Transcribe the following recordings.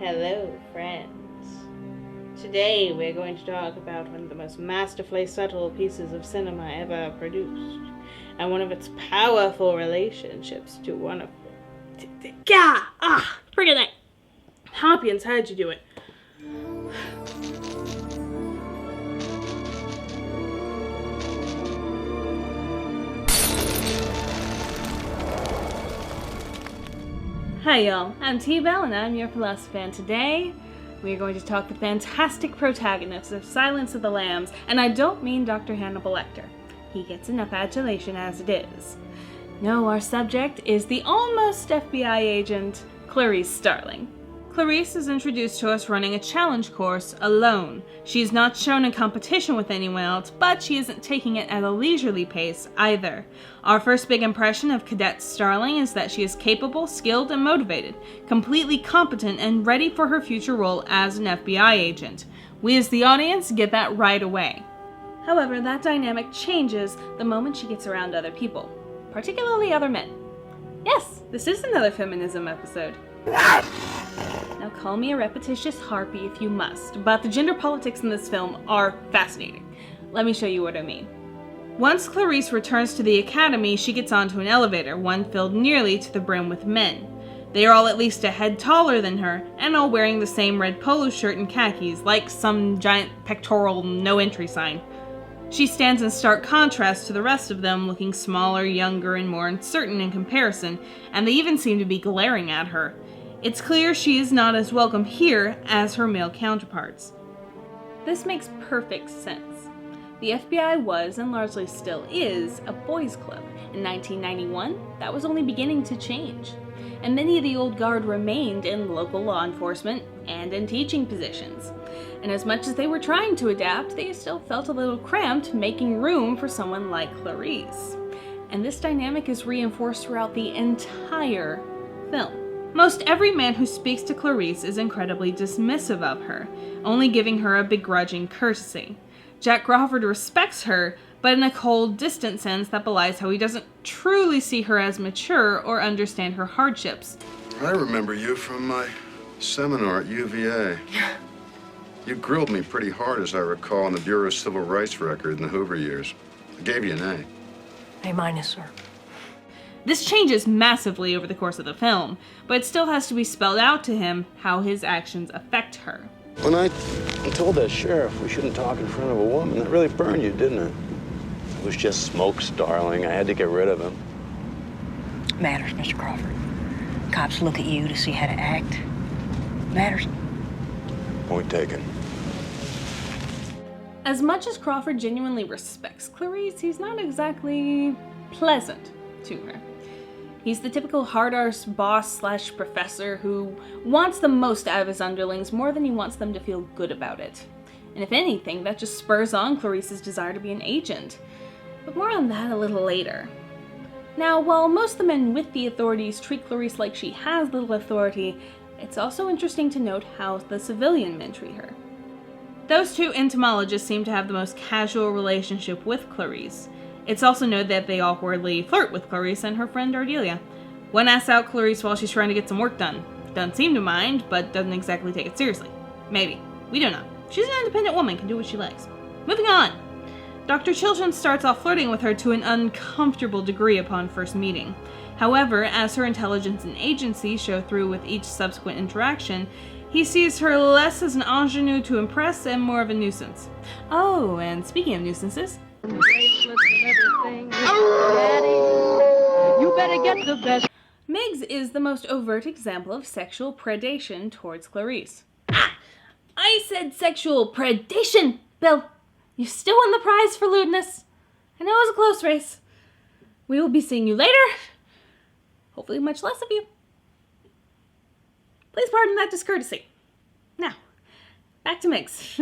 Hello, friends. Today we're going to talk about one of the most masterfully subtle pieces of cinema ever produced, and one of its powerful relationships to one of... Friggin' that! Hopkins, how'd you do it? Hi y'all, I'm T-Bell and I'm your Philosofan. Today, we are going to talk the fantastic protagonist of Silence of the Lambs, and I don't mean Dr. Hannibal Lecter. He gets enough adulation as it is. No, our subject is the almost FBI agent, Clarice Starling. Clarice is introduced to us running a challenge course alone. She is not shown in competition with anyone else, but she isn't taking it at a leisurely pace either. Our first big impression of Cadet Starling is that she is capable, skilled, and motivated, completely competent and ready for her future role as an FBI agent. We as the audience get that right away. However, that dynamic changes the moment she gets around other people, particularly other men. Yes, this is another feminism episode. Now call me a repetitious harpy if you must, but the gender politics in this film are fascinating. Let me show you what I mean. Once Clarice returns to the academy, she gets onto an elevator, one filled nearly to the brim with men. They are all at least a head taller than her, and all wearing the same red polo shirt and khakis, like some giant pectoral no-entry sign. She stands in stark contrast to the rest of them, looking smaller, younger, and more uncertain in comparison, and they even seem to be glaring at her. It's clear she is not as welcome here as her male counterparts. This makes perfect sense. The FBI was, and largely still is, a boys' club. In 1991, that was only beginning to change. And many of the old guard remained in local law enforcement and in teaching positions. And as much as they were trying to adapt, they still felt a little cramped, making room for someone like Clarice. And this dynamic is reinforced throughout the entire film. Most every man who speaks to Clarice is incredibly dismissive of her, only giving her a begrudging courtesy. Jack Crawford respects her, but in a cold, distant sense that belies how he doesn't truly see her as mature or understand her hardships. I remember you from my seminar at UVA. You grilled me pretty hard, as I recall, on the Bureau of Civil Rights record in the Hoover years. I gave you an A. A-, sir. This changes massively over the course of the film, but it still has to be spelled out to him how his actions affect her. When I told that sheriff we shouldn't talk in front of a woman, that really burned you, didn't it? It was just smoke, Starling. I had to get rid of him. Matters, Mr. Crawford. Cops look at you to see how to act. Matters. Point taken. As much as Crawford genuinely respects Clarice, he's not exactly pleasant to her. He's the typical hard-arse boss/professor who wants the most out of his underlings more than he wants them to feel good about it. And if anything, that just spurs on Clarice's desire to be an agent. But more on that a little later. Now, while most of the men with the authorities treat Clarice like she has little authority, it's also interesting to note how the civilian men treat her. Those two entomologists seem to have the most casual relationship with Clarice. It's also noted that they awkwardly flirt with Clarice and her friend Ardelia. One asks out Clarice while she's trying to get some work done. Doesn't seem to mind, but doesn't exactly take it seriously. Maybe. We don't know. She's an independent woman, can do what she likes. Moving on! Dr. Chilton starts off flirting with her to an uncomfortable degree upon first meeting. However, as her intelligence and agency show through with each subsequent interaction, he sees her less as an ingenue to impress and more of a nuisance. Oh, and speaking of nuisances... You better get the best. Miggs is the most overt example of sexual predation towards Clarice. I said sexual predation! Bill, you still won the prize for lewdness. I know it was a close race. We will be seeing you later. Hopefully much less of you. Please pardon that discourtesy. Now, back to Miggs.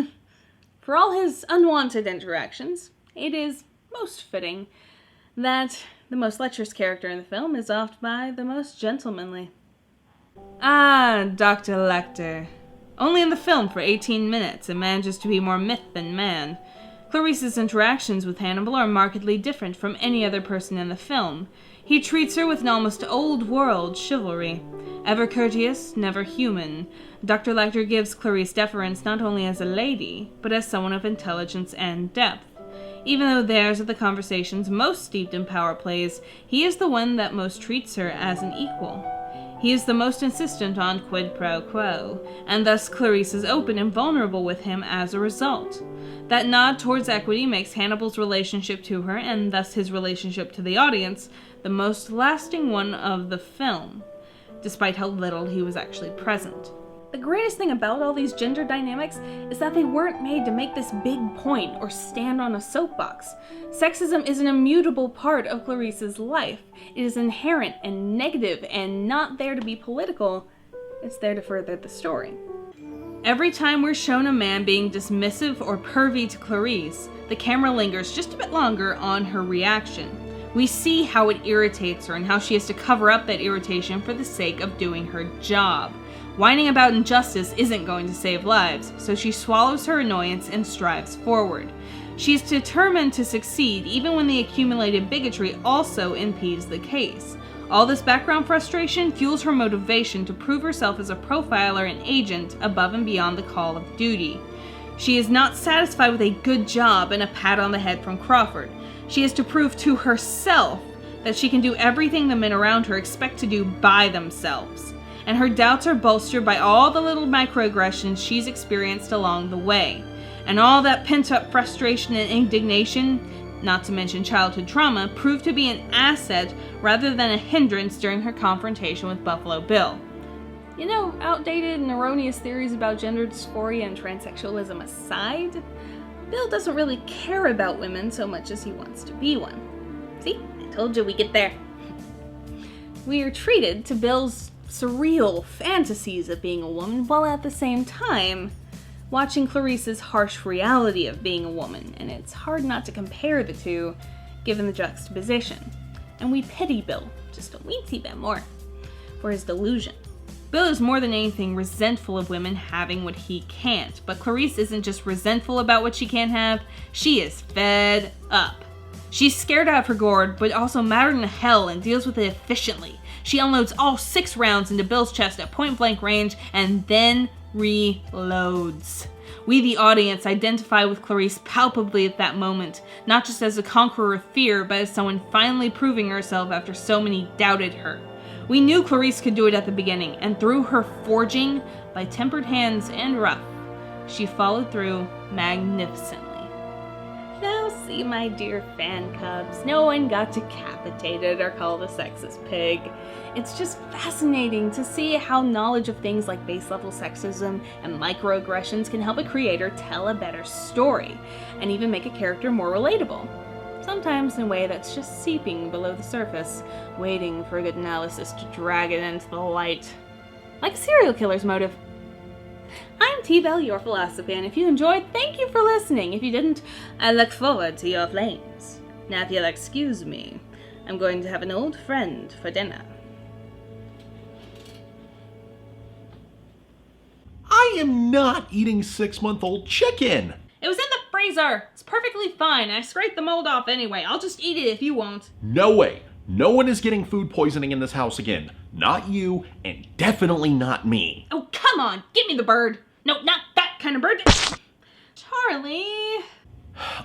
For all his unwanted interactions, it is most fitting that the most lecherous character in the film is oft by the most gentlemanly. Ah, Dr. Lecter. Only in the film for 18 minutes and manages to be more myth than man. Clarice's interactions with Hannibal are markedly different from any other person in the film. He treats her with an almost old-world chivalry. Ever courteous, never human, Dr. Lecter gives Clarice deference not only as a lady, but as someone of intelligence and depth. Even though theirs are the conversations most steeped in power plays, he is the one that most treats her as an equal. He is the most insistent on quid pro quo, and thus Clarice is open and vulnerable with him as a result. That nod towards equity makes Hannibal's relationship to her, and thus his relationship to the audience, the most lasting one of the film, despite how little he was actually present. The greatest thing about all these gender dynamics is that they weren't made to make this big point or stand on a soapbox. Sexism is an immutable part of Clarice's life. It is inherent and negative and not there to be political. It's there to further the story. Every time we're shown a man being dismissive or pervy to Clarice, the camera lingers just a bit longer on her reaction. We see how it irritates her and how she has to cover up that irritation for the sake of doing her job. Whining about injustice isn't going to save lives, so she swallows her annoyance and strives forward. She is determined to succeed even when the accumulated bigotry also impedes the case. All this background frustration fuels her motivation to prove herself as a profiler and agent above and beyond the call of duty. She is not satisfied with a good job and a pat on the head from Crawford. She has to prove to herself that she can do everything the men around her expect to do by themselves. And her doubts are bolstered by all the little microaggressions she's experienced along the way. And all that pent-up frustration and indignation, not to mention childhood trauma, proved to be an asset rather than a hindrance during her confrontation with Buffalo Bill. You know, outdated and erroneous theories about gender dysphoria and transsexualism aside, Bill doesn't really care about women so much as he wants to be one. See? I told you we'd get there. We are treated to Bill's surreal fantasies of being a woman, while at the same time watching Clarice's harsh reality of being a woman, and it's hard not to compare the two, given the juxtaposition. And we pity Bill just a weensy bit more for his delusion. Bill is more than anything resentful of women having what he can't, but Clarice isn't just resentful about what she can't have, she is fed up. She's scared out of her gourd, but also madder than hell and deals with it efficiently. She unloads all 6 rounds into Bill's chest at point-blank range and then reloads. We, the audience, identify with Clarice palpably at that moment, not just as a conqueror of fear, but as someone finally proving herself after so many doubted her. We knew Clarice could do it at the beginning, and through her forging by tempered hands and rough, she followed through magnificently. Now see, my dear fan cubs, no one got decapitated or called a sexist pig. It's just fascinating to see how knowledge of things like base-level sexism and microaggressions can help a creator tell a better story, and even make a character more relatable. Sometimes in a way that's just seeping below the surface, waiting for a good analysis to drag it into the light. Like a serial killer's motive. I'm T-Bell, your Philosofan. If you enjoyed, thank you for listening. If you didn't, I look forward to your flames. Now if you'll excuse me, I'm going to have an old friend for dinner. I am not eating 6-month-old chicken! It was in the freezer. It's perfectly fine. I scraped the mold off anyway. I'll just eat it if you won't. No way. No one is getting food poisoning in this house again. Not you, and definitely not me. Oh, come on. Give me the bird. No, not that kind of bird. Charlie.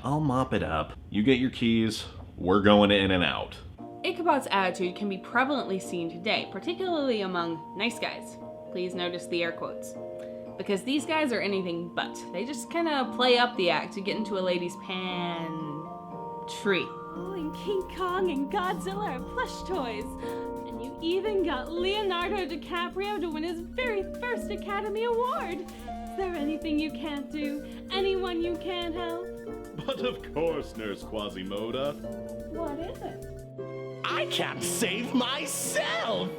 I'll mop it up. You get your keys. We're going in and out. Ichabod's attitude can be prevalently seen today, particularly among nice guys. Please notice the air quotes. Because these guys are anything but. They just kind of play up the act to get into a lady's pantry. Oh, and King Kong and Godzilla are plush toys. And you even got Leonardo DiCaprio to win his very first Academy Award. Is there anything you can't do? Anyone you can't help? But of course, Nurse Quasimodo. What is it? I can't save myself!